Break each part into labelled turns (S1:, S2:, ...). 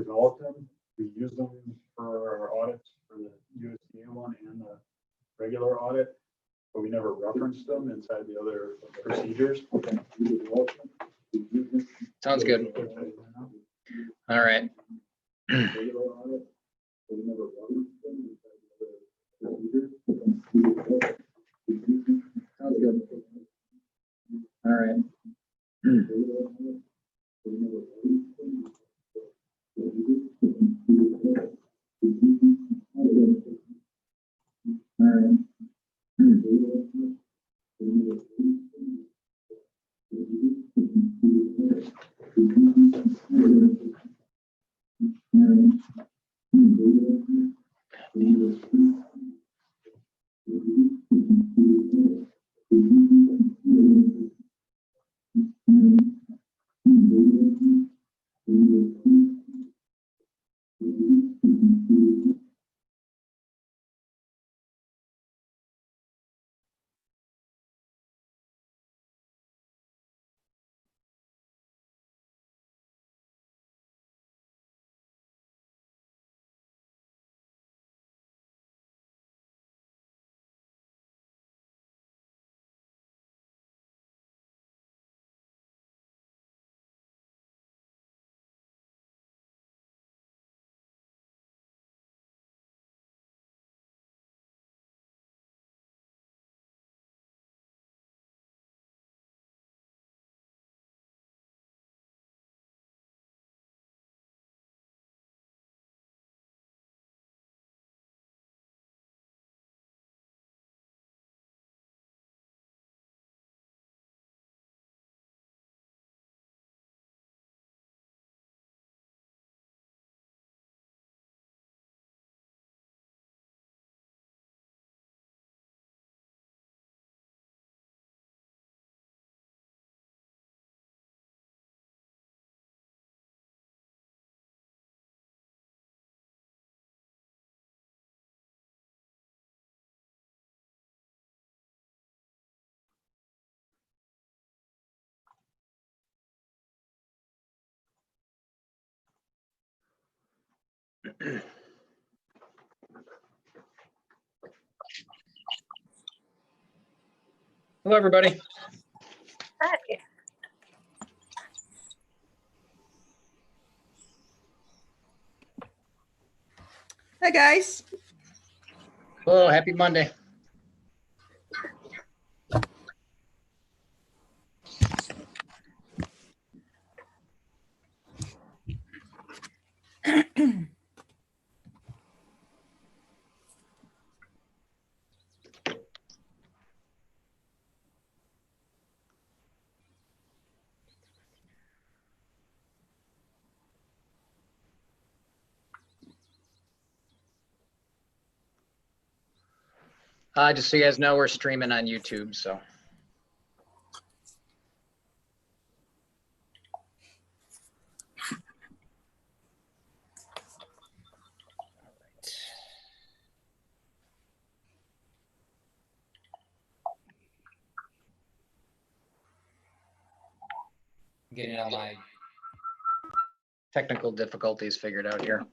S1: developed them. We use them for our audits for the USDA one and the regular audit, but we never referenced them inside the other procedures.
S2: Sounds good. All right. Sounds good. All right. Hello, everybody.
S3: Hi.
S4: Hi, guys.
S2: Hello, happy Monday. Just so you guys know, we're streaming on YouTube, so. Getting all my technical difficulties figured out here.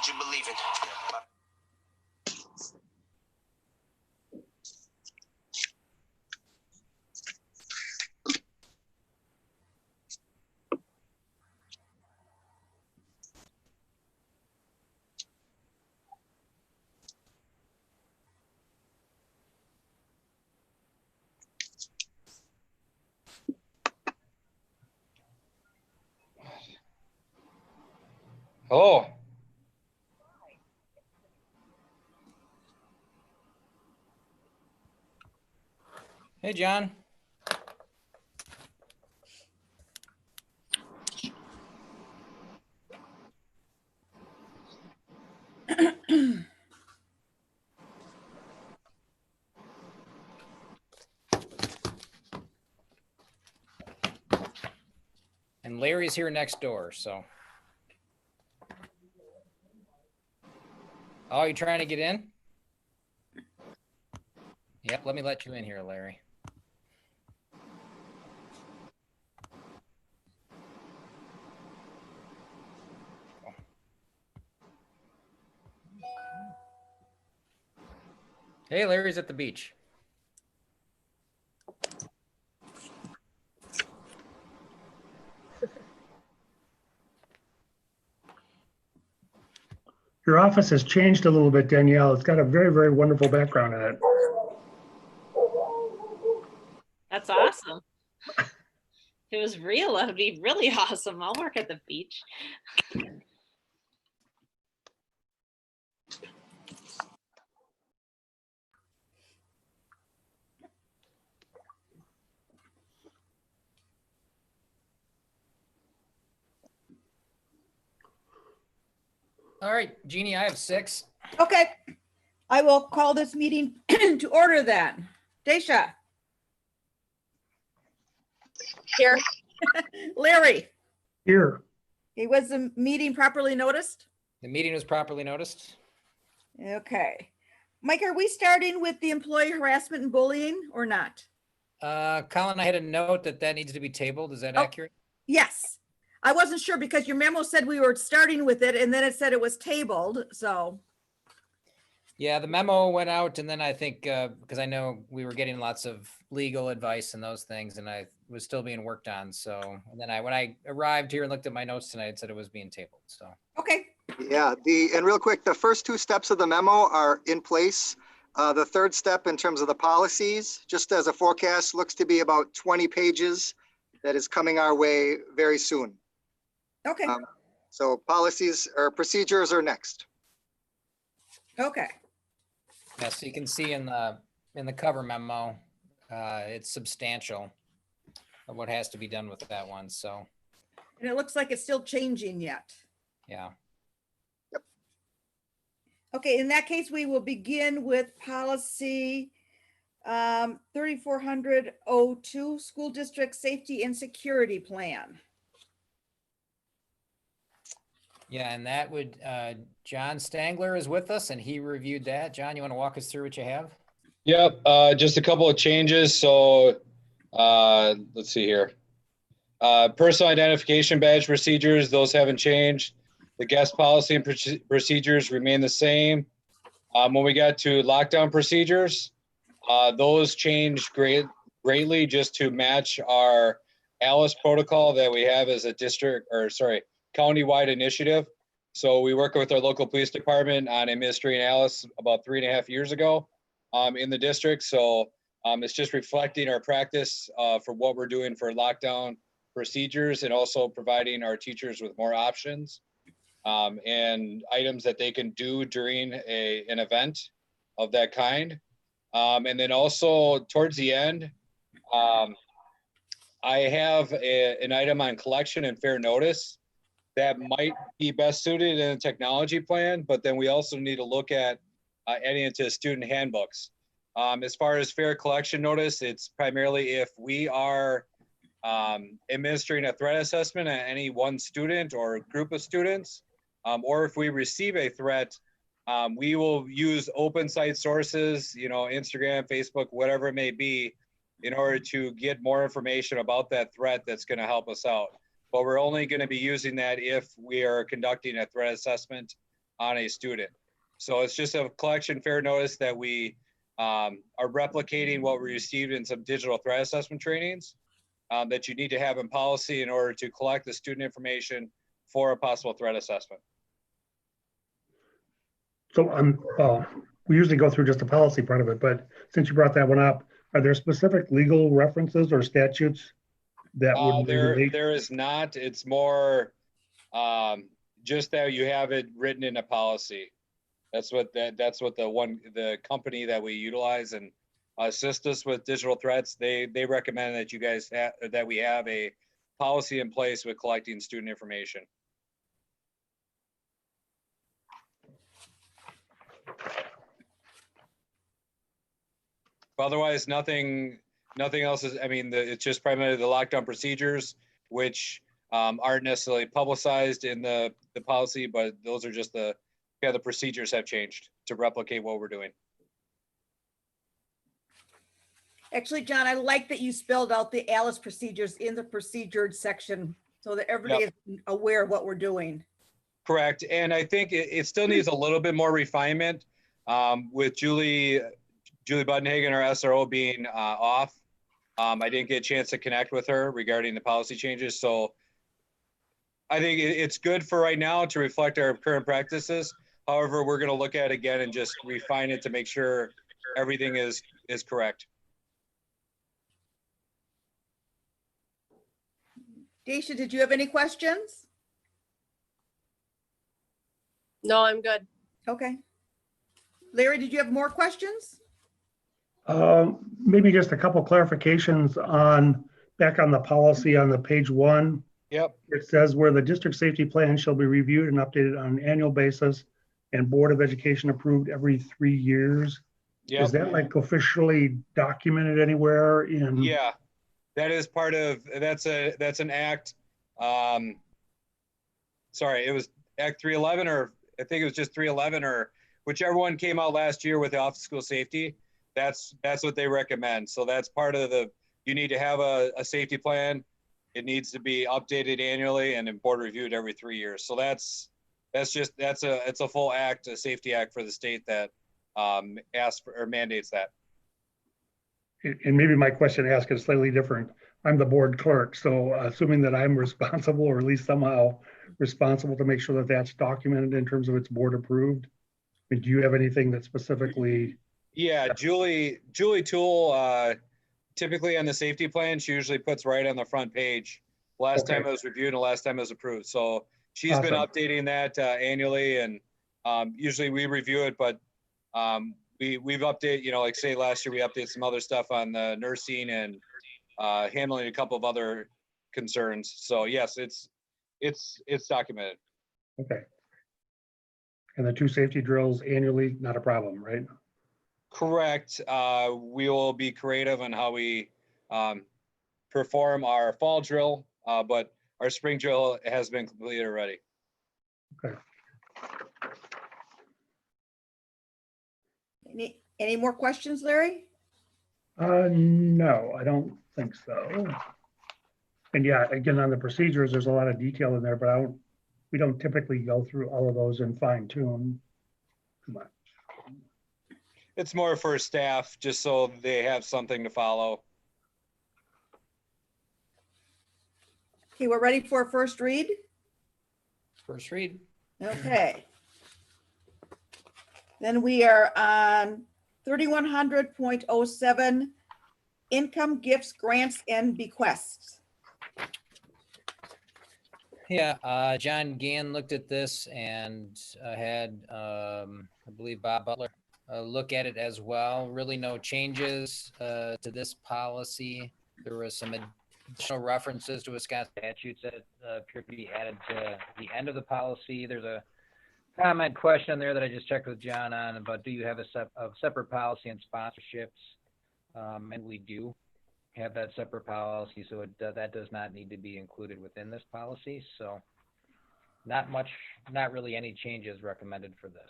S5: You believe in.
S2: Oh. Hey, John. and Larry's here next door, so. Oh, you trying to get in? Yep, let me let you in here, Larry. Hey, Larry's at the beach.
S3: Your office has changed a little bit, Danielle. It's got a very, very wonderful background on it.
S6: That's awesome. If it was real, that would be really awesome. I'll work at the beach.
S2: All right, Jeannie, I have 6.
S4: Okay. I will call this meeting to order then. Daisha,
S6: Here.
S4: Larry,
S3: Here,
S4: was the meeting properly noticed?
S2: The meeting was properly noticed.
S4: Okay. Mike, are we starting with the employee harassment and bullying or not?
S2: Colin, I had a note that needs to be tabled. Is that
S4: Oh.
S2: accurate?
S4: Yes. I wasn't sure because your memo said we were starting with it and then it said it was tabled, so.
S2: Yeah, the memo went out and then I think, because I know we were getting lots of legal advice and those things and I was still being worked on. So, and then when I arrived here and looked at my notes tonight, it said it was being tabled. So,
S4: Okay,
S7: Yeah, and real quick, the first 2 steps of the memo are in place. The third step in terms of the policies, just as a forecast, looks to be about 20 pages that is coming our way very soon.
S4: okay,
S7: So policies or procedures are next.
S4: okay.
S2: yeah, so you can see in the cover memo, it's substantial of what has to be done with that one. So,
S4: And it looks like it's still changing yet.
S2: yeah.
S4: Okay, in that case, we will begin with policy 3402, school district safety and security plan.
S2: Yeah, and that would, John Stangler is with us and he reviewed that. John, you want to walk us through what you have?
S8: Yep, just a couple of changes. So let's see here. Personal identification badge procedures, those haven't changed. The guest policy and procedures remain the same. When we got to lockdown procedures, those changed greatly just to match our ALICE protocol that we have as a countywide initiative. So we work with our local police department on administering ALICE about 3.5 years ago in the district. So it's just reflecting our practice for what we're doing for lockdown procedures and also providing our teachers with more options and items that they can do during an event of that kind. And then also towards the end, I have an item on collection and fair notice that might be best suited in a technology plan, but then we also need to look at adding it to student handbooks. As far as fair collection notice, it's primarily if we are administering a threat assessment at any one student or group of students, or if we receive a threat, we will use open site sources, Instagram, Facebook, whatever it may be, in order to get more information about that threat that's going to help us out. But we're only going to be using that if we are conducting a threat assessment on a student. So it's just a collection fair notice that we are replicating what we received in some digital threat assessment trainings that you need to have in policy in order to collect the student information for a possible threat assessment.
S3: So we usually go through just the policy part of it, but since you brought that one up, are there specific legal references or statutes that would relate?
S8: There is not. It's more just that you have it written in a policy. That's what the company that we utilize and assist us with digital threats. They recommend that you guys that we have a policy in place with collecting student information. Otherwise, nothing else is, it's just primarily the lockdown procedures, which aren't necessarily publicized in the policy, but those are just the procedures have changed to replicate what we're doing.
S4: Actually, John, I like that you spelled out the Alice procedures in the procedured section so that everybody is aware of what we're doing.
S8: Correct. And I think it still needs a little bit more refinement with Julie Budenhagen, our SRO, being off. I didn't get a chance to connect with her regarding the policy changes. So I think it's good for right now to reflect our current practices. However, we're going to look at it again and just refine it to make sure everything is correct.
S4: Daisha, did you have any questions?
S9: No, I'm good.
S4: Okay. Larry, did you have more questions?
S3: Maybe just a couple clarifications back on the policy on the page 1.
S8: Yep.
S3: It says where the district safety plan shall be reviewed and updated on an annual basis and Board of Education approved every 3 years.
S8: Yep.
S3: Is that like officially documented anywhere in?
S8: Yeah, that is part of, that's an act. Sorry, it was Act 311, or I think it was just 311, or whichever one came out last year with the Office of School Safety. That's what they recommend. So that's part of you need to have a safety plan. It needs to be updated annually and then board reviewed every 3 years. So it's a full act, a safety act for the state that asks for or mandates that.
S3: And maybe my question asked is slightly different. I'm the board clerk, so assuming that I'm responsible, or at least somehow responsible to make sure that that's documented in terms of it's board approved. I mean, do you have anything that specifically?
S8: Yeah, Julie Toole, typically on the safety plan, she usually puts right on the front page, last time it was reviewed and last time it was approved. So she's been updating that annually, and usually we review it, but we've updated, like say last year we updated some other stuff on the nursing and handling a couple of other concerns. So yes, it's documented.
S3: Okay. And the 2 safety drills annually, not a problem, right?
S8: Correct. We will be creative on how we perform our fall drill, but our spring drill has been completed already.
S3: Okay.
S4: Any more questions, Larry?
S3: No, I don't think so. And yeah, again, on the procedures, there's a lot of detail in there, but we don't typically go through all of those and fine tune. Come on.
S8: It's more for staff, just so they have something to follow.
S4: Okay, we're ready for a first read.
S2: First read.
S4: Okay. Then we are on 3100.07, income, gifts, grants, and bequests.
S2: Yeah, John Gann looked at this and had, I believe, Bob Butler look at it as well. Really no changes to this policy. There was some additional references to Wisconsin statutes that appear to be added to the end of the policy. There's a comment question there that I just checked with John on about, do you have a separate policy on sponsorships? And we do have that separate policy, so that does not need to be included within this policy. So not really any changes recommended for this.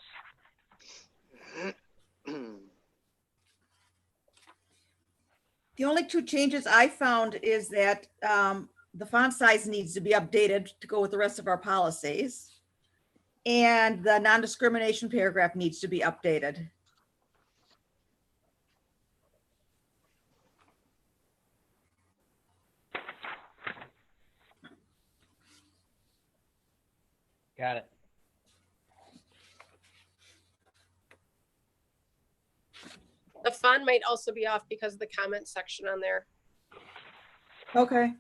S4: The only 2 changes I found is that the font size needs to be updated to go with the rest of our policies. And the non-discrimination paragraph needs to be updated.
S2: Got it.
S9: The font might also be off because of the comment section on there.
S4: Okay.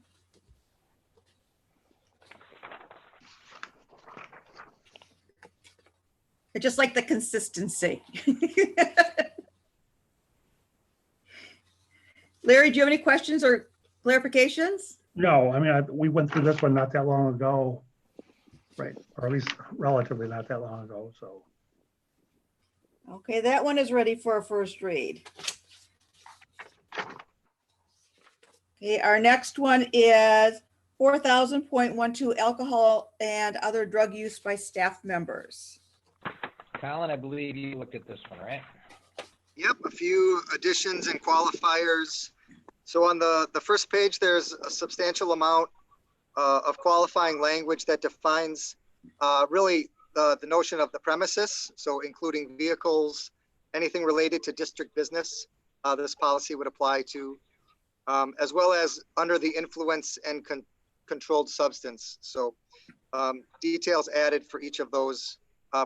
S4: I just like the consistency. Larry, do you have any questions or clarifications?
S3: No, I mean, we went through this one not that long ago, right? Or at least relatively not that long ago, so.
S4: Okay, that one is ready for a first read. Okay, our next one is 4,000.12 alcohol and other drug use by staff members.
S2: Colin, I believe you looked at this one, right?
S7: Yep, a few additions and qualifiers. So on the first page, there's a substantial amount of qualifying language that defines really the notion of the premises. So including vehicles, anything related to district business, this policy would apply to, as well as under the influence and controlled substance. So details added for each of those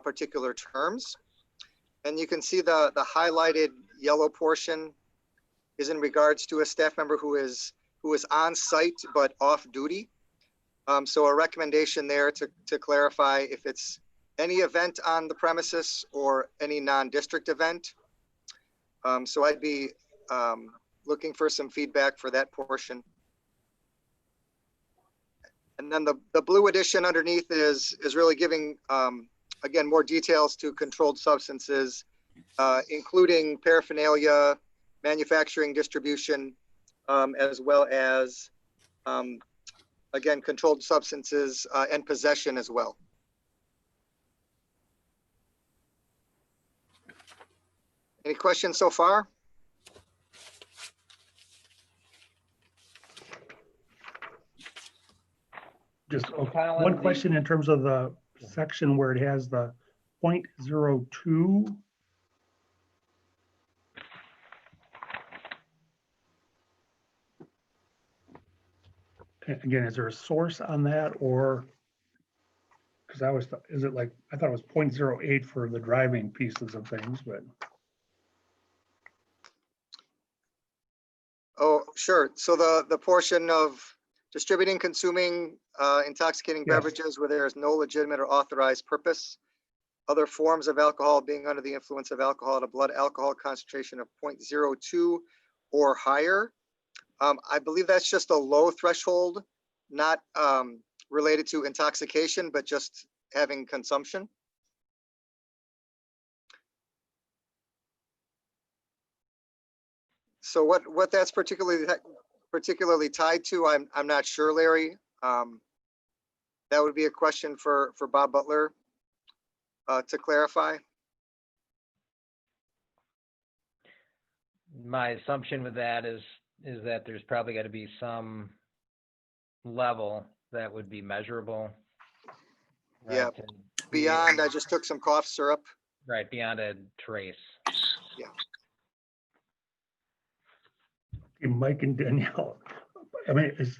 S7: particular terms. And you can see the highlighted yellow portion is in regards to a staff member who is on site but off duty. So a recommendation there to clarify if it's any event on the premises or any non-district event. So I'd be looking for some feedback for that portion. And then the blue addition underneath is really giving, again, more details to controlled substances, including paraphernalia, manufacturing, distribution, as well as, again, controlled substances and possession as well. Any questions so far?
S3: Just
S2: Colin,
S3: one question in terms of the section where it has the 0.02. Again, is there a source on that, or because I was, is it like, I thought it was 0.08 for the driving pieces of things, but
S7: Oh, sure. So the portion of distributing, consuming intoxicating
S3: Yes.
S7: beverages where there is no legitimate or authorized purpose. Other forms of alcohol being under the influence of alcohol at a blood alcohol concentration of 0.02 or higher. I believe that's just a low threshold, not related to intoxication, but just having consumption. So what that's particularly tied to, I'm not sure, Larry. That would be a question for Bob Butler to clarify.
S2: My assumption with that is that there's probably got to be some level that would be measurable.
S7: Yeah,
S2: right, to be
S7: Beyond,
S2: able-
S7: I just took some cough syrup.
S2: Right, beyond a trace.
S3: hey, Mike and Danielle, I mean, is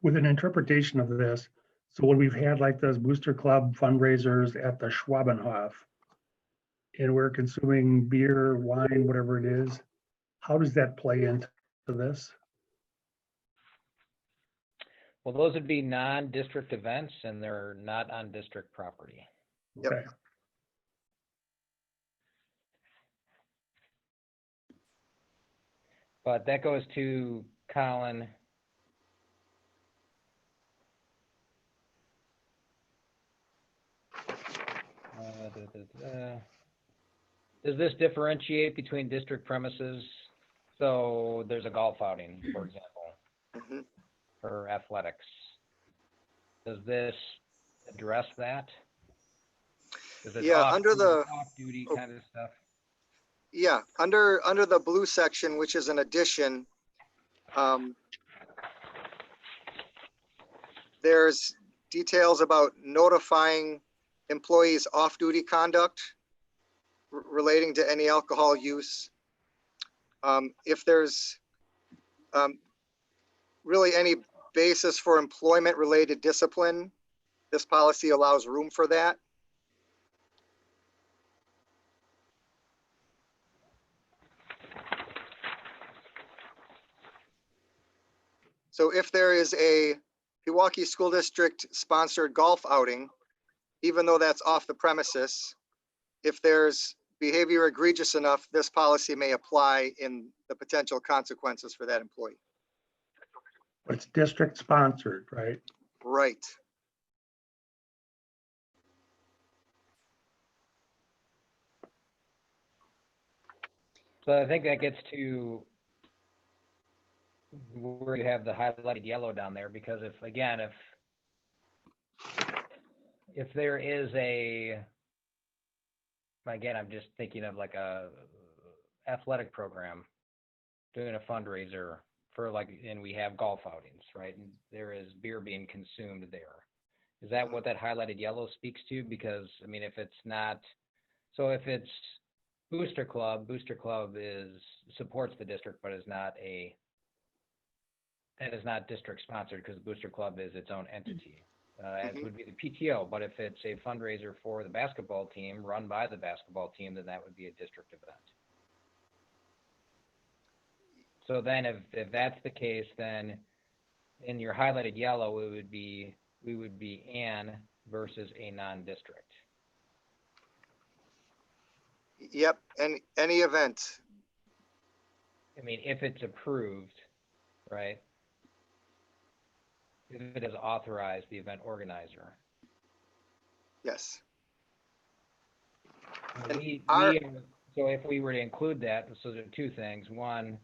S3: with an interpretation of this, so when we've had like those Booster Club fundraisers at the Schwabenhof, and we're consuming beer, wine, whatever it is, how does that play into this?
S2: Well, those would be non-district events and they're not on district property.
S7: Yep.
S3: Okay.
S2: But that goes to Colin. Does this differentiate between district premises? So there's a golf outing, for example,
S7: Mhm.
S2: for athletics. Does this address that? Is it
S7: Yeah, under the-
S2: off-duty
S7: oh.
S2: kind of stuff?
S7: Yeah, under the blue section, which is an addition, there's details about notifying employees off-duty conduct relating to any alcohol use. If there's really any basis for employment-related discipline, this policy allows room for that. So if there is a Pewaukee School District sponsored golf outing, even though that's off the premises, if there's behavior egregious enough, this policy may apply in the potential consequences for that employee.
S3: But it's district sponsored, right?
S7: Right.
S2: So I think that gets to where you have the highlighted yellow down there, because if, again, if there is again, I'm just thinking of like a athletic program doing a fundraiser for like, and we have golf outings, right? And there is beer being consumed there. Is that what that highlighted yellow speaks to? Because, I mean, if it's not, so if it's Booster Club supports the district, but is not district sponsored, because Booster Club is its own entity, as would be the PTO. But if it's a fundraiser for the basketball team run by the basketball team, then that would be a district event. So then if that's the case, then in your highlighted yellow, we would be an versus a non-district.
S7: Yep, and any event.
S2: I mean, if it's approved, right? If it is authorized, the event organizer.
S7: Yes.
S2: So if we were to include that, so there are two things. One,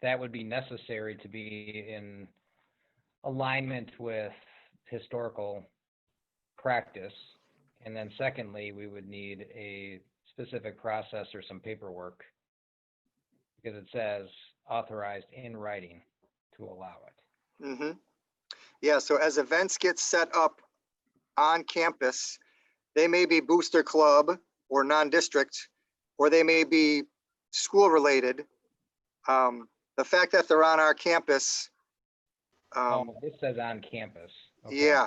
S2: that would be necessary to be in alignment with historical practice. And then secondly, we would need a specific process or some paperwork, because it says authorized in writing to allow it.
S7: Yeah, so as events get set up on campus, they may be Booster Club or non-district, or they may be school related. The fact that they're on our campus.
S2: This says on campus. Okay.
S7: Yeah,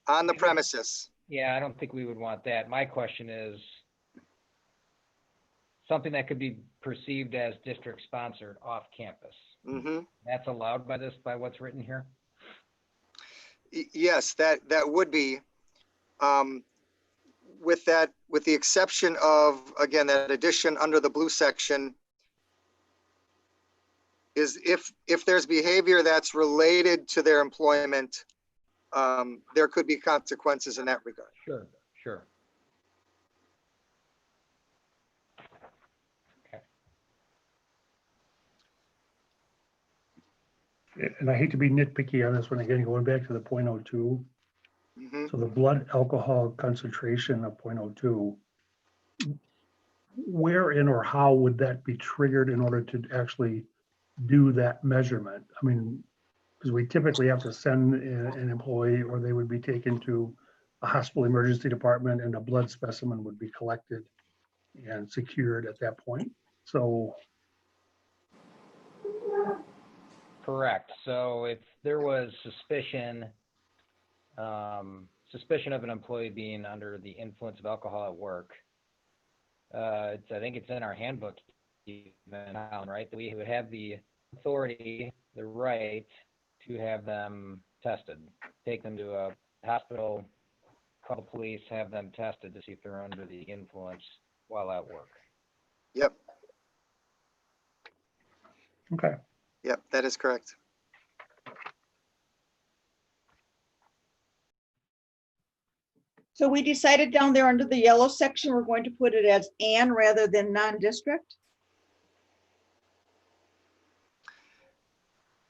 S7: on the premises.
S2: Yeah, I don't think we would want that. My question is something that could be perceived as district sponsored off campus. That's allowed by what's written here?
S7: Yes, that would be, with the exception of, again, that addition under the blue section is if there's behavior that's related to their employment, there could be consequences in that regard.
S2: Sure. Okay.
S3: And I hate to be nitpicky on this one again, going back to the .02. So the blood alcohol concentration of .02, where in or how would that be triggered in order to actually do that measurement? I mean, because we typically have to send an employee, or they would be taken to a hospital emergency department and a blood specimen would be collected and secured at that point. So.
S2: Correct. So if there was suspicion of an employee being under the influence of alcohol at work, I think it's in our handbook, even, right? We would have the authority, the right to have them tested, take them to a hospital, call the police, have them tested to see if they're under the influence while at work.
S7: Yep.
S3: Okay.
S7: Yep, that is correct.
S4: So we decided down there under the yellow section, we're going to put it as "and" rather than non-district.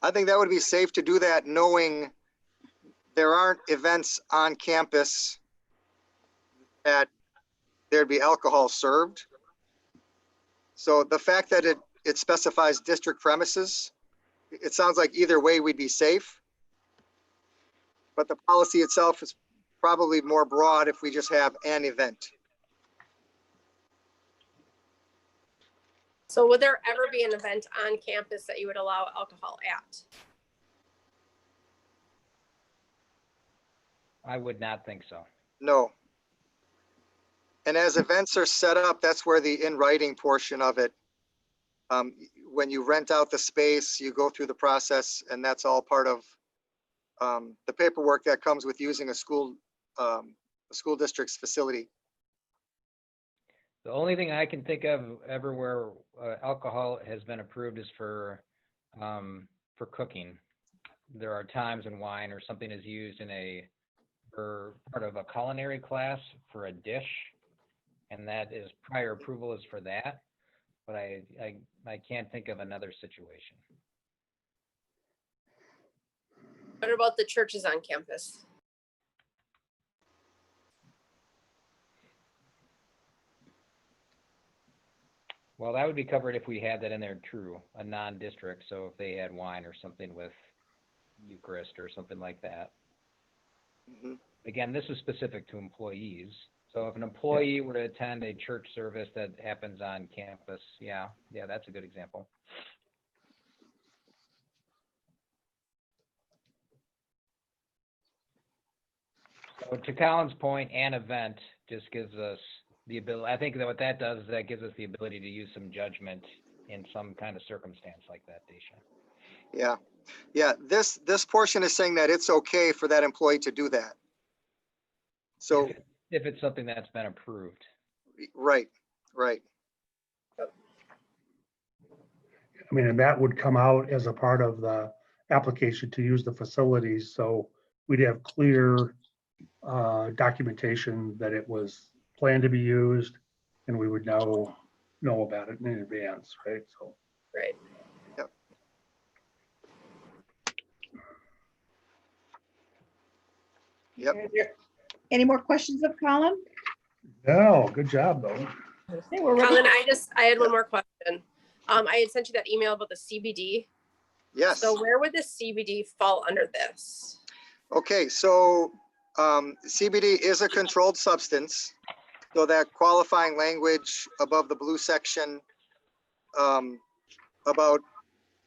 S7: I think that would be safe to do that, knowing there aren't events on campus that there'd be alcohol served. So the fact that it specifies district premises, it sounds like either way we'd be safe. But the policy itself is probably more broad if we just have an event.
S9: So would there ever be an event on campus that you would allow alcohol at?
S2: I would not think so.
S7: No. And as events are set up, that's where the in writing portion of it, when you rent out the space, you go through the process, and that's all part of the paperwork that comes with using a school district's facility.
S2: The only thing I can think of ever where alcohol has been approved is for cooking. There are times when wine or something is used for part of a culinary class for a dish, and that is prior approval is for that. but I can't think of another situation.
S9: What about the churches on campus?
S2: Well, that would be covered if we had that in there, true, a non-district. So if they had wine or something with Eucharist or something like that.
S7: Mhm.
S2: Again, this is specific to employees. So if an employee were to attend a church service that happens on campus, yeah, that's a good example. So to Colin's point, an event just gives us the ability, I think that what that does is that gives us the ability to use some judgment in some kind of circumstance like that, Desha.
S7: Yeah, yeah, this portion is saying that it's okay for that employee to do that. So,
S2: If it's something that's been approved.
S7: right.
S3: I mean, and that would come out as a part of the application to use the facilities, so we'd have clear documentation that it was planned to be used, and we would know about it in advance, right? So,
S9: Right.
S7: Yep.
S4: Are there any more questions of Colin?
S3: no, good job, though.
S4: Okay, we're ready.
S9: Colin, I had one more question. I had sent you that email about the CBD.
S7: Yes.
S9: So where would the CBD fall under this?
S7: Okay, so CBD is a controlled substance. So that qualifying language above the blue section about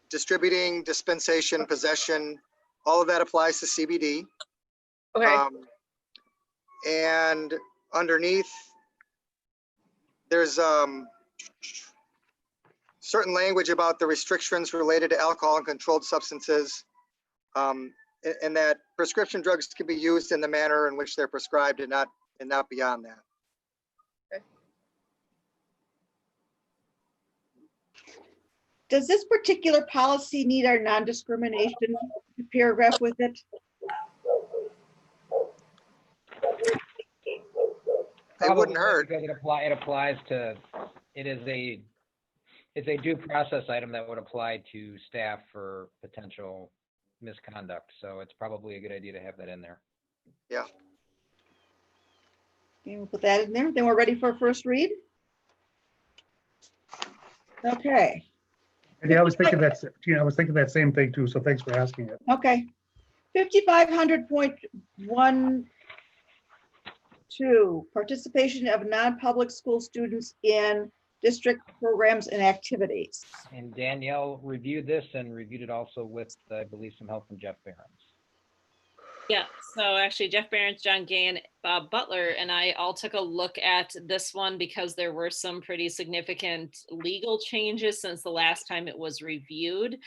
S7: distributing, dispensation, possession, all of that applies to CBD.
S9: Okay,
S7: And underneath, there's certain language about the restrictions related to alcohol and controlled substances, and that prescription drugs can be used in the manner in which they're prescribed and not beyond that.
S4: Does this particular policy need our non-discrimination paragraph with it?
S7: It wouldn't
S2: Probably,
S7: hurt.
S2: because it applies to, it's a due process item that would apply to staff for potential misconduct. So it's probably a good idea to have that in there.
S7: Yeah.
S4: Okay, we'll put that in there. Then we're ready for a first read. Okay,
S3: Yeah, I was thinking that's, I was thinking that same thing too, so thanks for asking it.
S4: okay. 5500.12, participation of non-public school students in district programs and activities.
S2: And Danielle reviewed this and reviewed it also with, I believe, some help from Jeff Behrens.
S6: Yeah, so actually Jeff Behrens, John Gay, and Bob Butler and I all took a look at this one because there were some pretty significant legal changes since the last time it was reviewed.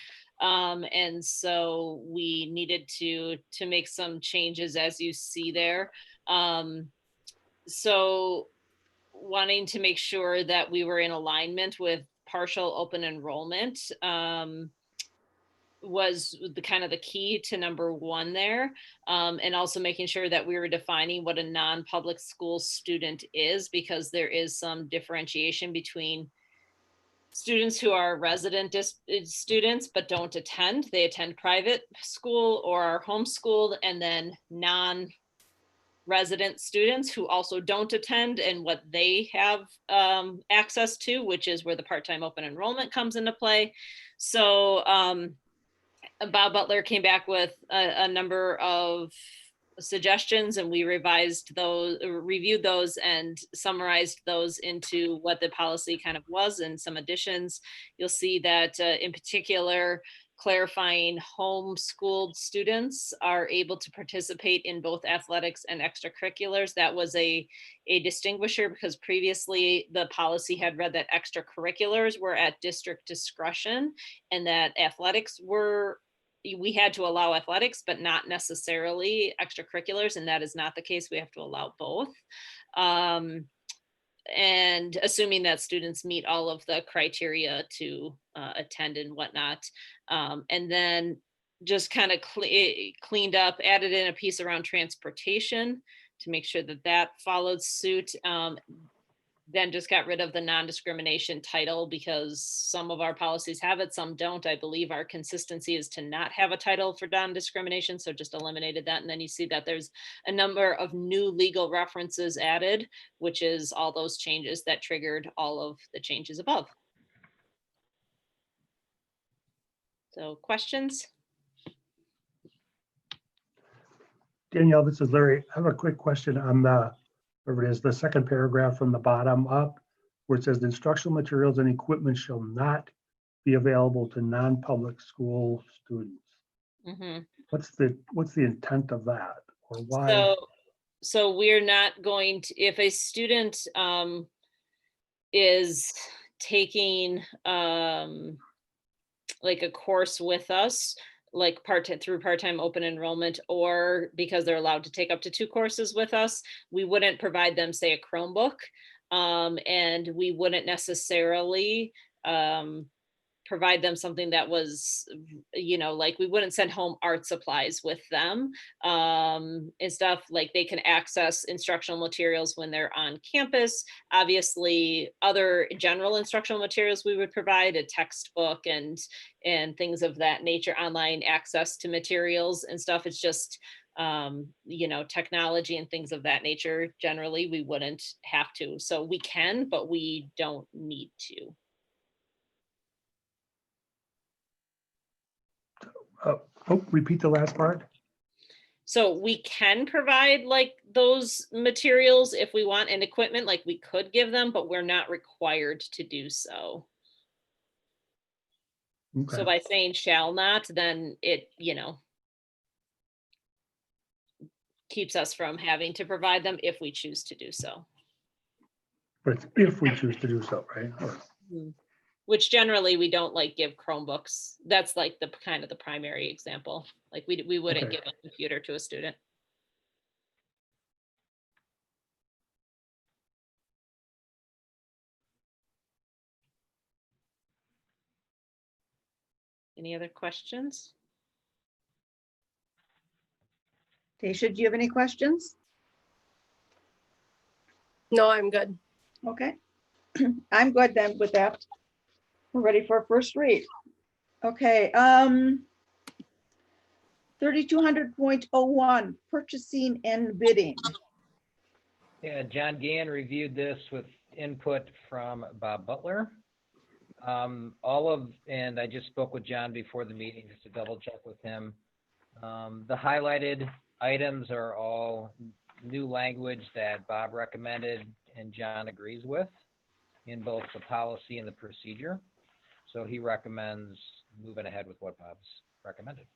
S6: And so we needed to make some changes, as you see there. So wanting to make sure that we were in alignment with partial open enrollment was the kind of the key to number one there, and also making sure that we were defining what a non-public school student is, because there is some differentiation between students who are resident students but don't attend. They attend private school or are homeschooled, and then non-resident students who also don't attend and what they have access to, which is where the part-time open enrollment comes into play. So Bob Butler came back with a number of suggestions, and we revised those, reviewed those, and summarized those into what the policy kind of was, and some additions. You'll see that in particular, clarifying homeschooled students are able to participate in both athletics and extracurriculars. That was a distinguisher, because previously the policy had read that extracurriculars were at district discretion, and that athletics were, we had to allow athletics, but not necessarily extracurriculars. And that is not the case. We have to allow both. And assuming that students meet all of the criteria to attend and whatnot. And then just kind of cleaned up, added in a piece around transportation to make sure that that followed suit. then just got rid of the non-discrimination title because some of our policies have it, some don't. I believe our consistency is to not have a title for non-discrimination, so just eliminated that. And then you see that there's a number of new legal references added, which is all those changes that triggered all of the changes above. So questions?
S3: Danielle, this is Larry. I have a quick question on whatever it is, the second paragraph from the bottom up, where it says the instructional materials and equipment shall not be available to non-public school students.
S6: Mhm.
S3: What's the intent of that, or why?
S6: So we're not going to, if a student is taking like a course with us, like through part-time open enrollment, or because they're allowed to take up to 2 courses with us, we wouldn't provide them, say, a Chromebook, and we wouldn't necessarily provide them something that was, like we wouldn't send home art supplies with them and stuff. Like they can access instructional materials when they're on campus. Obviously, other general instructional materials we would provide, a textbook and things of that nature, online access to materials and stuff. It's just technology and things of that nature. Generally, we wouldn't have to. So we can, but we don't need to.
S3: Repeat the last part.
S6: So we can provide like those materials if we want, and equipment, like we could give them, but we're not required to do so.
S3: Okay.
S6: So by saying shall not, then it, keeps us from having to provide them if we choose to do so.
S3: But it's if we choose to do so, right?
S6: Which generally we don't like give Chromebooks. That's like the kind of the primary example. Like we wouldn't
S3: Okay.
S6: give a computer to a student. Any other questions?
S4: Tasha, do you have any questions?
S9: No, I'm good.
S4: Okay. I'm good then with that. We're ready for a first read. Okay, 3200.01, purchasing and bidding.
S2: Yeah, John Gann reviewed this with input from Bob Butler. And I just spoke with John before the meeting just to double check with him. The highlighted items are all new language that Bob recommended and John agrees with in both the policy and the procedure. So he recommends moving ahead with what Bob's recommended.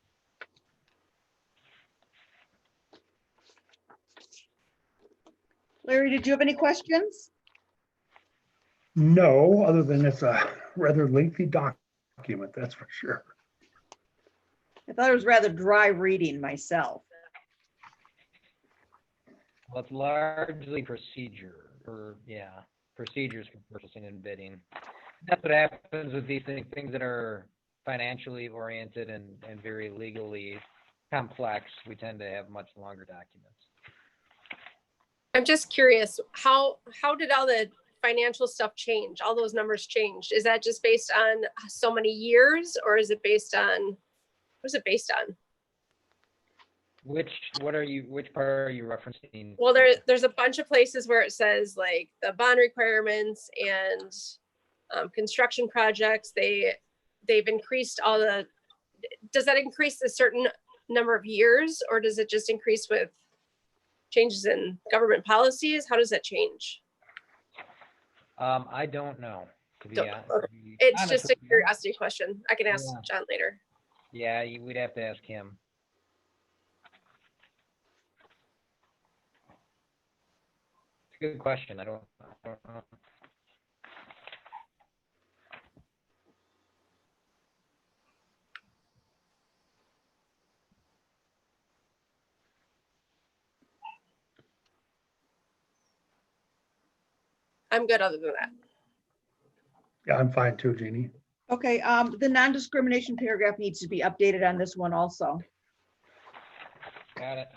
S4: Larry, did you have any questions?
S3: No, other than it's a rather lengthy document, that's for sure.
S4: I thought it was rather dry reading myself.
S2: Well, it's largely procedures for purchasing and bidding. That's what happens with these things that are financially oriented and very legally complex. We tend to have much longer documents.
S9: I'm just curious, how did all the financial stuff change? All those numbers changed? Is that just based on so many years, or is it based on, what is it based on?
S2: Which part are you referencing?
S9: Well, there's a bunch of places where it says like the bond requirements and construction projects, they've increased all the, does that increase a certain number of years, or does it just increase with changes in government policies? How does that change?
S2: I don't know, to be
S9: Don't-
S2: honest.
S9: okay.
S2: to be
S9: It's
S2: honest
S9: just a
S2: with you.
S9: curiosity question. I can ask
S2: Yeah.
S9: John later.
S2: Yeah, we'd have to ask him. It's a good question. I don't know.
S9: I'm good other than that.
S3: Yeah, I'm fine too, Jeannie.
S4: Okay, the non-discrimination paragraph needs to be updated on this one also.
S2: Got it.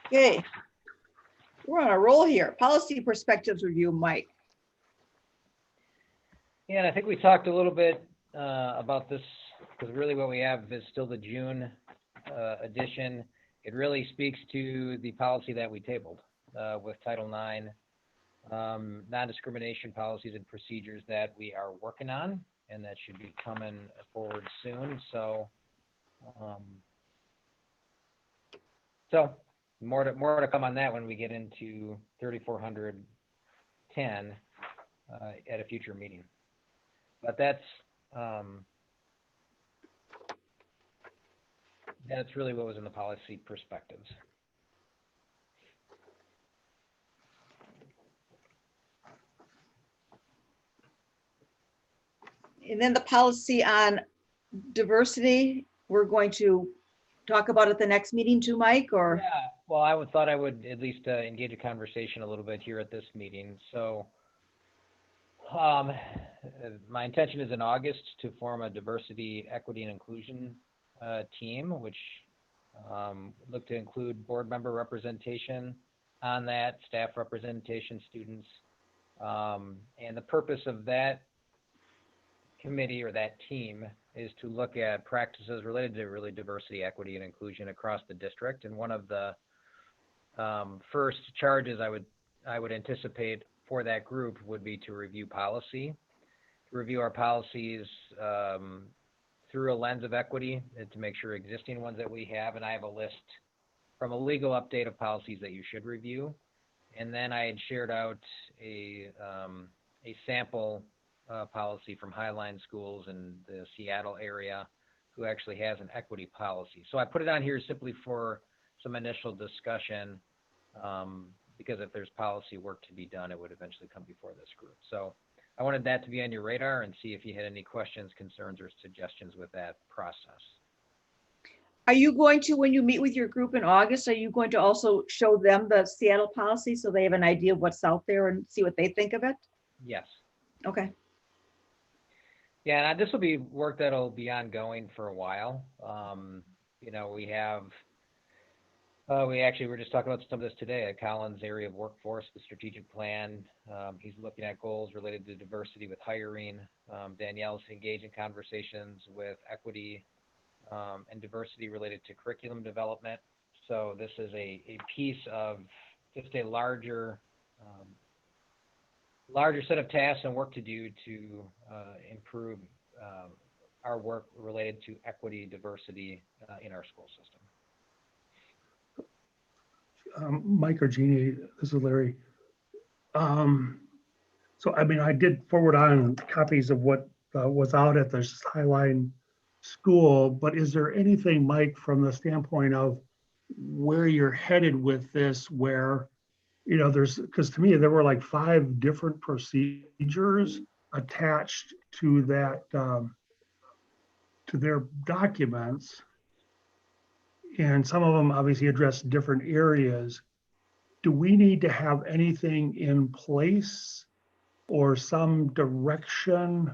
S4: Okay. We're on a roll here. Policy perspectives review, Mike.
S2: Yeah, and I think we talked a little bit about this, because really what we have is still the June edition. It really speaks to the policy that we tabled with Title IX, non-discrimination policies and procedures that we are working on, and that should be coming forward soon. So, more to come on that when we get into 3410 at a future meeting. But that's really what was in the policy perspectives.
S4: And then the policy on diversity, we're going to talk about at the next meeting too, Mike, or?
S2: Yeah, well, thought I would at least engage a conversation a little bit here at this meeting. So my intention is in August to form a diversity, equity, and inclusion team, which look to include board member representation on that, staff representation, students. And the purpose of that committee or that team is to look at practices related to really diversity, equity, and inclusion across the district. And one of the first charges I would anticipate for that group would be to review policy, to review our policies through a lens of equity and to make sure existing ones that we have. And I have a list from a legal update of policies that you should review. And then I had shared out a sample policy from Highline Schools in the Seattle area who actually has an equity policy. So I put it on here simply for some initial discussion because if there's policy work to be done, it would eventually come before this group. So I wanted that to be on your radar and see if you had any questions, concerns, or suggestions with that process.
S4: Are you going to, when you meet with your group in August, are you going to also show them the Seattle policy so they have an idea of what's out there and see what they think of it?
S2: Yes.
S4: Okay.
S2: Yeah, and this will be work that'll be ongoing for a while. You know, we were just talking about some of this today at Collins area of workforce, the strategic plan. He's looking at goals related to diversity with hiring. Danielle's engaged in conversations with equity and diversity related to curriculum development. So this is a piece of just a larger set of tasks and work to do to improve our work related to equity, diversity in our school system.
S3: Mike or Jeannie, this is Larry. So, I mean, I did forward on copies of what was out at the Highline School, but is there anything, Mike, from the standpoint of where you're headed with this, where, you know, because to me, there were like 5 different procedures attached to that, to their documents. And some of them obviously address different areas. Do we need to have anything in place or some direction?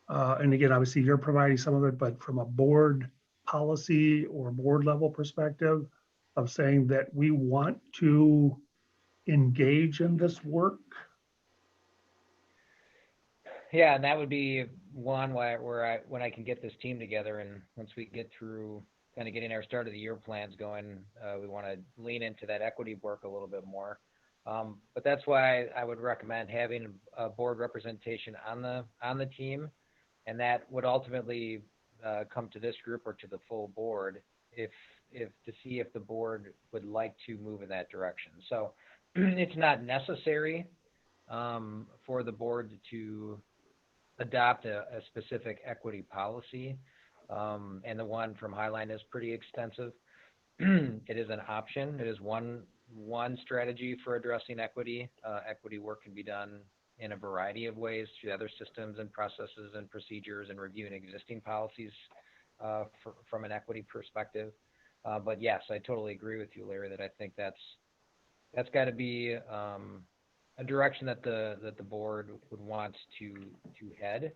S3: And again, obviously you're providing some of it, but from a board policy or board level perspective of saying that we want to engage in this work?
S2: Yeah, and that would be one when I can get this team together, and once we get through kind of getting our start of the year plans going, we want to lean into that equity work a little bit more. But that's why I would recommend having a board representation on the team, and that would ultimately come to this group or to the full board if to see if the board would like to move in that direction. So it's not necessary for the board to adopt a specific equity policy. And the one from Highline is pretty extensive. It is an option. It is one strategy for addressing equity. Equity work can be done in a variety of ways through other systems and processes and procedures and reviewing existing policies from an equity perspective. But yes, I totally agree with you, Larry, that I think that's got to be a direction that the board would want to head.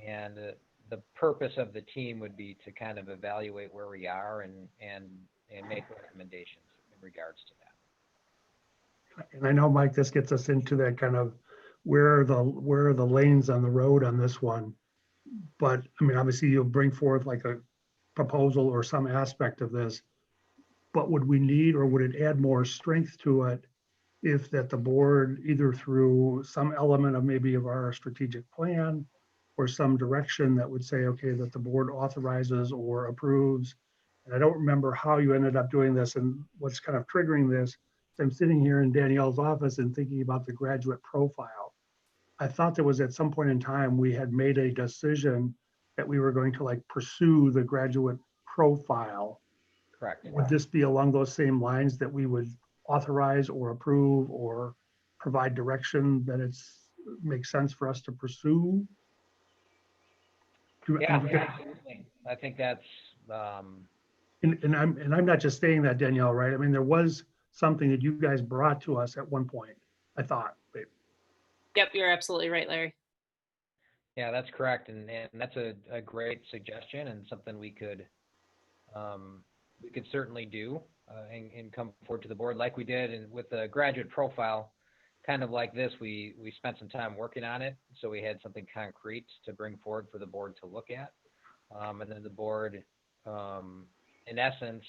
S2: And the purpose of the team would be to kind of evaluate where we are and make recommendations in regards to
S3: And I know, Mike, this gets us into that kind of where are the lanes on the road on this one? But I mean, obviously you'll bring forth like a proposal or some aspect of this. But would we need, or would it add more strength to it if that the board, either through some element of maybe of our strategic plan or some direction that would say, okay, that the board authorizes or approves? And I don't remember how you ended up doing this and what's kind of triggering this. I'm sitting here in Danielle's office and thinking about the graduate profile. I thought there was at some point in time, we had made a decision that we were going to like pursue the graduate profile.
S2: Correct.
S3: Would this be along those same lines that we would authorize or approve or provide direction that makes sense for us to pursue?
S2: Yeah, absolutely. I think that's,
S3: And I'm not just saying that, Danielle, right? I mean, there was something that you guys brought to us at one point, I thought.
S6: Yep, you're absolutely right, Larry.
S2: yeah, that's correct. And that's a great suggestion and something we could certainly do and come forward to the board like we did. And with the graduate profile, kind of like this, we spent some time working on it. So we had something concrete to bring forward for the board to look at. And then the board, in essence,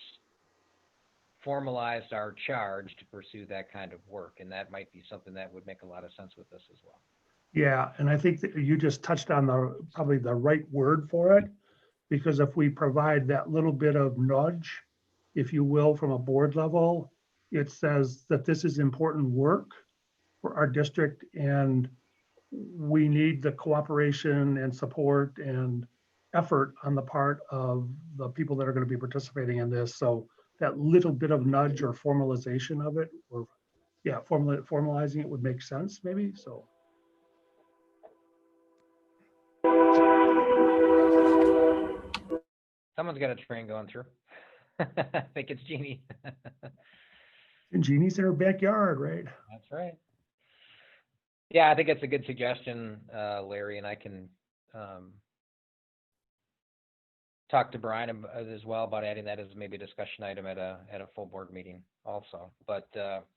S2: formalized our charge to pursue that kind of work. And that might be something that would make a lot of sense with this as well.
S3: Yeah, and I think that you just touched on probably the right word for it, because if we provide that little bit of nudge, if you will, from a board level, it says that this is important work for our district and we need the cooperation and support and effort on the part of the people that are going to be participating in this. So that little bit of nudge or formalization of it, or yeah, formalizing it would make sense maybe, so.
S2: Someone's got a train going through. I think it's Jeannie.
S3: And Jeannie's in her backyard, right?
S2: That's right. Yeah, I think it's a good suggestion, Larry, and I can talk to Brian as well about adding that as maybe a discussion item at a full board meeting also. But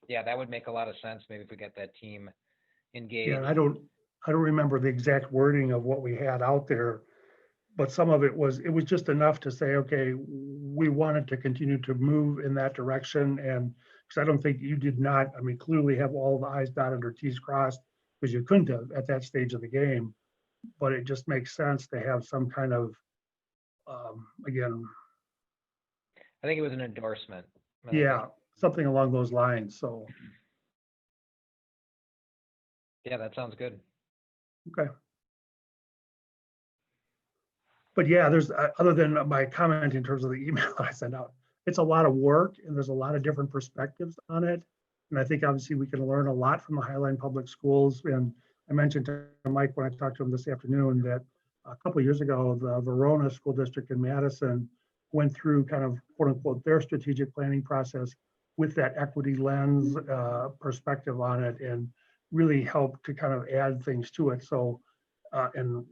S2: yeah, that would make a lot of sense. Maybe if we get that team engaged.
S3: Yeah, and I don't remember the exact wording of what we had out there, but some of it was just enough to say, okay, we wanted to continue to move in that direction. And because I don't think you did not, I mean, clearly have all the I's dotted or T's crossed, because you couldn't have at that stage of the game. But it just makes sense to have some kind of, again,
S2: I think it was an endorsement.
S3: yeah, something along those lines. So,
S2: Yeah, that sounds good.
S3: okay. But yeah, there's, other than my comment in terms of the email that I sent out, it's a lot of work and there's a lot of different perspectives on it. And I think obviously we can learn a lot from the Highline Public Schools. And I mentioned to Mike when I talked to him this afternoon that a couple of years ago, the Verona School District in Madison went through kind of quote unquote their strategic planning process with that equity lens perspective on it, and really helped to kind of add things to it. So, and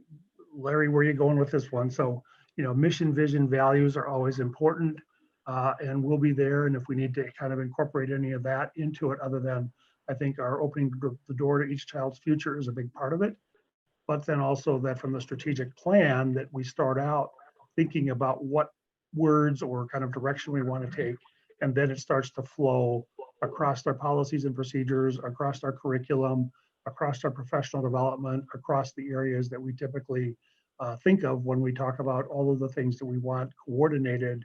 S3: Larry, where are you going with this one? So, you know, mission, vision, values are always important, and we'll be there. And if we need to kind of incorporate any of that into it, other than I think our opening the door to each child's future is a big part of it. But then also that from the strategic plan that we start out thinking about what words or kind of direction we want to take, and then it starts to flow across our policies and procedures, across our curriculum, across our professional development, across the areas that we typically think of when we talk about all of the things that we want coordinated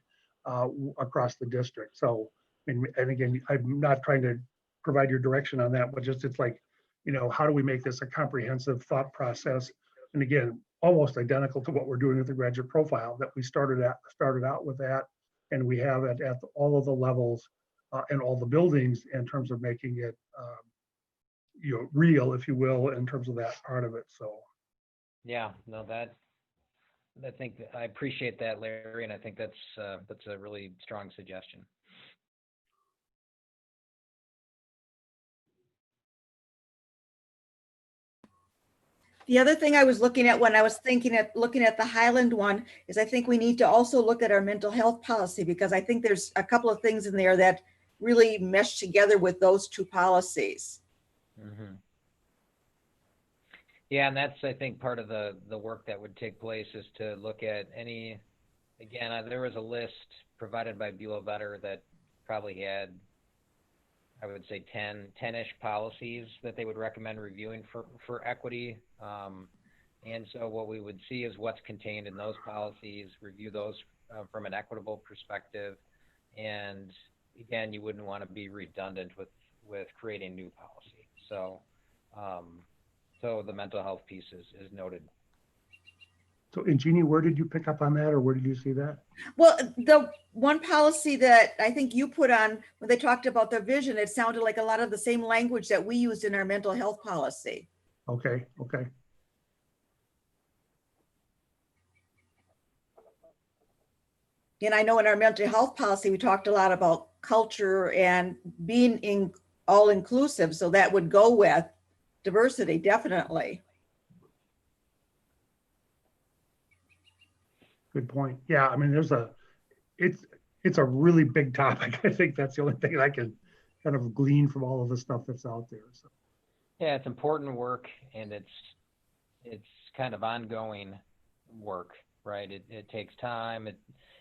S3: across the district. So, and again, I'm not trying to provide your direction on that, but just it's like, you know, how do we make this a comprehensive thought process? And again, almost identical to what we're doing with the graduate profile, that we started out with that, and we have it at all of the levels and all the buildings in terms of making it you know, real, if you will, in terms of that part of it. So
S2: Yeah, no, I think I appreciate that, Larry, and I think that's a really strong suggestion.
S4: The other thing I was looking at when I was looking at the Highland one is I think we need to also look at our mental health policy, because I think there's a couple of things in there that really mesh together with those two policies.
S2: Mhm. Yeah, and that's, I think, part of the work that would take place is to look at any, again, there was a list provided by Buell Vetter that probably had, I would say 10-ish policies that they would recommend reviewing for equity. And so what we would see is what's contained in those policies, review those from an equitable perspective. And again, you wouldn't want to be redundant with creating new policy. So, so the mental health piece is noted.
S3: So, and Jeannie, where did you pick up on that, or where did you see that?
S4: Well, the one policy that I think you put on when they talked about the vision, it sounded like a lot of the same language that we used in our mental health policy.
S3: Okay, okay.
S4: And I know in our mental health policy, we talked a lot about culture and being all inclusive. So that would go with diversity, definitely.
S3: Good point. Yeah, I mean, it's a really big topic. I think that's the only thing I can kind of glean from all of the stuff that's out there. So.
S2: Yeah, it's important work, and it's kind of ongoing work, right? It takes time.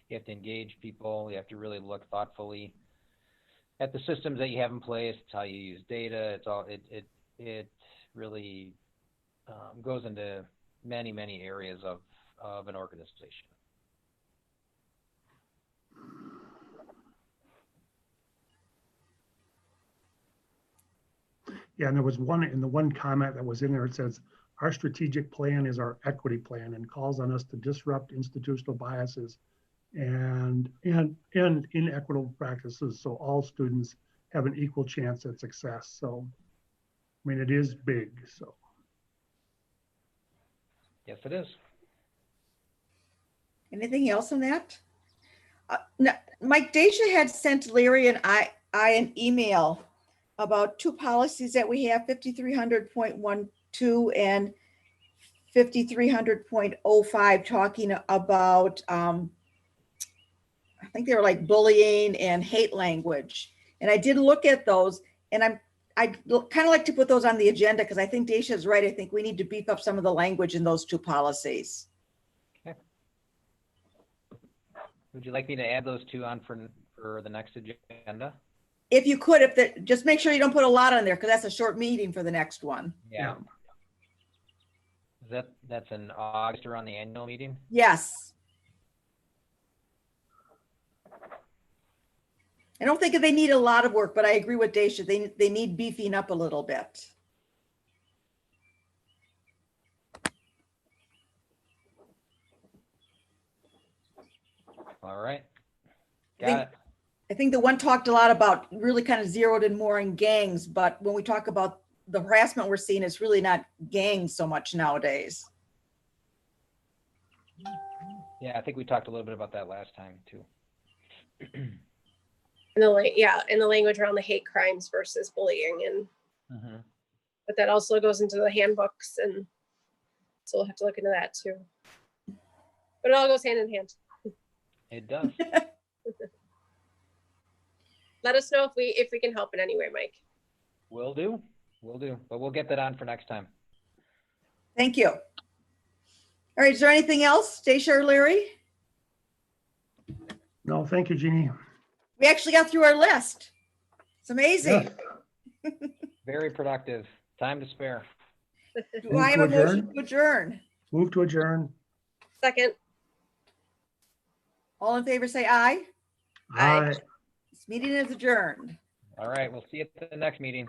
S2: You have to engage people. You have to really look thoughtfully at the systems that you have in place. It's how you use data. It really goes into many areas of an organization.
S3: Yeah, and there was one comment that was in there. It says, our strategic plan is our equity plan and calls on us to disrupt institutional biases and inequitable practices so all students have an equal chance at success. So, I mean, it is big. So.
S2: Yes, it is.
S4: Anything else on that? No, Mike, Dacia had sent Larry and I an email about two policies that we have, 5300.12 and 5300.05, talking about, I think they were like bullying and hate language. And I did look at those, and I'd kind of like to put those on the agenda because I think Dacia is right. I think we need to beef up some of the language in those two policies.
S2: Okay. Would you like me to add those two on for the next agenda?
S4: If you could, just make sure you don't put a lot on there because that's a short meeting for the next one.
S2: Yeah. That's in August around the annual meeting?
S4: Yes. I don't think they need a lot of work, but I agree with Dacia. They need beefing up a little bit.
S2: All right. Got it.
S4: I think the one talked a lot about really kind of zeroed in more in gangs, but when we talk about the harassment we're seeing, it's really not gangs so much nowadays.
S2: Yeah, I think we talked a little bit about that last time too.
S9: And the language around the hate crimes versus bullying, and but that also goes into the handbooks, and so we'll have to look into that too. But it all goes hand in hand.
S2: It does.
S9: Let us know if we can help in any way, Mike.
S2: Will do. But we'll get that on for next time.
S4: Thank you. All right, is there anything else, Dacia or Larry?
S3: No, thank you, Jeannie.
S4: We actually got through our list. It's amazing.
S3: Yeah.
S2: Very productive. Time to spare.
S4: Do I have a motion to adjourn?
S3: Move to adjourn.
S9: Second.
S4: All in favor, say aye.
S9: Aye.
S4: This meeting is adjourned.
S2: All right, we'll see you at the next meeting.